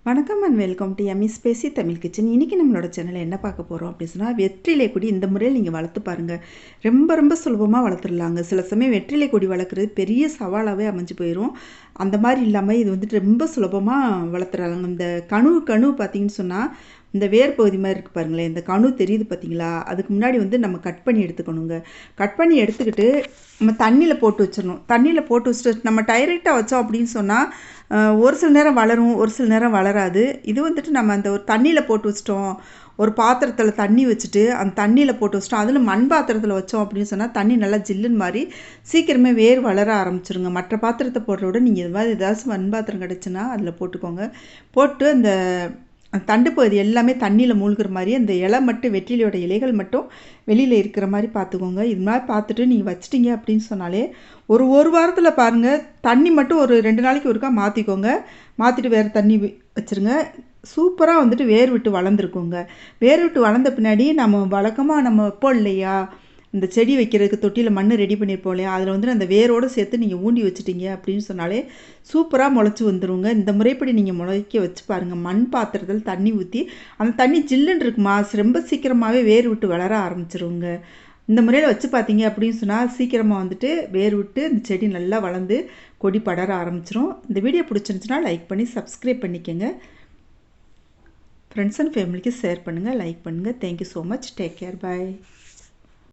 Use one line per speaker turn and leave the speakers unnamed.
வணக்கம் and welcome to M E spacy Tamil kitchen. இன்றைக்கி நம்மளோட சேனலில் என்ன பார்க்க போகிறோம் அப்படின்னு சொன்னால், வெற்றிலை கொடி இந்த முறையில் நீங்கள் வளர்த்து பாருங்கள். ரொம்ப ரொம்ப சுலபமாக வளர்த்துடலாங்க. சில சமயம் வெற்றிலை கொடி வளர்க்குறது பெரிய சவாலாகவே அமைஞ்சு போயிடும். அந்த மாதிரி இல்லாமல் இது வந்துட்டு ரொம்ப சுலபமாக வளர்த்துறாங்க. இந்த கணு பார்த்தீங்கன்னு சொன்னால், இந்த வேர் பகுதி மாதிரி இருக்குது பாருங்களேன், இந்த கணு தெரியுது பார்த்தீங்களா? அதுக்கு முன்னாடி வந்து நம்ம கட் பண்ணி எடுத்துக்கணுங்க. கட் பண்ணி எடுத்துக்கிட்டு நம்ம தண்ணியில் போட்டு வச்சிடணும். தண்ணியில் போட்டு வச்சுட்டு நம்ம டைரெக்டாக வச்சோம் அப்படின்னு சொன்னால் ஒரு சில நேரம் வளரும், ஒரு சில நேரம் வளராது. இது வந்துட்டு நம்ம அந்த ஒரு தண்ணியில் போட்டு வச்சிட்டோம், ஒரு பாத்திரத்தில் தண்ணி வச்சுட்டு அந்த தண்ணியில் போட்டு வச்சிட்டோம், அதில் மண் பாத்திரத்தில் வச்சோம் அப்படின்னு சொன்னால் தண்ணி நல்லா ஜில்லுன்னு மாதிரி சீக்கிரமே வேர் வளர ஆரம்பிச்சிருங்க. மற்ற பாத்திரத்தை போடுறத விட நீங்கள் இது மாதிரி ஏதாச்சும் மண் பாத்திரம் கிடச்சுன்னா அதில் போட்டுக்கோங்க. போட்டு அந்த தண்டு பகுதி எல்லாமே தண்ணியில் மூழ்கிற மாதிரி அந்த இலை மட்டும், வெற்றிலையோட இலைகள் மட்டும் வெளியில் இருக்கிற மாதிரி பார்த்துக்கோங்க. இது மாதிரி பார்த்துட்டு நீங்கள் வச்சிட்டிங்க அப்படின்னு சொன்னாலே ஒரு வாரத்தில் பாருங்கள், தண்ணி மட்டும் ஒரு 2 நாளைக்கு ஒருக்கா மாற்றிக்கோங்க. மாற்றிட்டு வேறு தண்ணி வச்சுருங்க. சூப்பராக வந்துட்டு வேர் விட்டு வளர்ந்துருக்குங்க. வேர் விட்டு வளர்ந்த பின்னாடி நம்ம வழக்கமாக நம்ம வைப்போம் இல்லையா, இந்த செடி வைக்கிறதுக்கு தொட்டியில் மண் ரெடி பண்ணியிருப்போம் இல்லையா, அதில் வந்துட்டு அந்த வேரோடு சேர்த்து நீங்கள் ஊண்டி வச்சுட்டிங்க அப்படின்னு சொன்னாலே சூப்பராக முளைச்சி வந்துடுங்க. இந்த முறைப்படி நீங்கள் முளைக்க வச்சு பாருங்கள். மண் பாத்திரத்தில் தண்ணி ஊற்றி அந்த தண்ணி ஜில்லுன்னு இருக்குமா, ரொம்ப சீக்கிரமாகவே வேர் விட்டு வளர ஆரம்பிச்சிருங்க. இந்த முறையில் வச்சு பார்த்தீங்க அப்படின்னு சொன்னால் சீக்கிரமாக வந்துட்டு வேர் விட்டு இந்த செடி நல்லா வளர்ந்து கொடி படர ஆரம்பிச்சிரும். இந்த வீடியோ பிடிச்சிருந்துச்சுன்னா லைக் பண்ணி சப்ஸ்கிரைப் பண்ணிக்கோங்க. ஃப்ரெண்ட்ஸ் அண்ட் ஃபேமிலிக்கு ஷேர் பண்ணுங்கள், லைக் பண்ணுங்கள். Thank you so much. Take care. பாய்.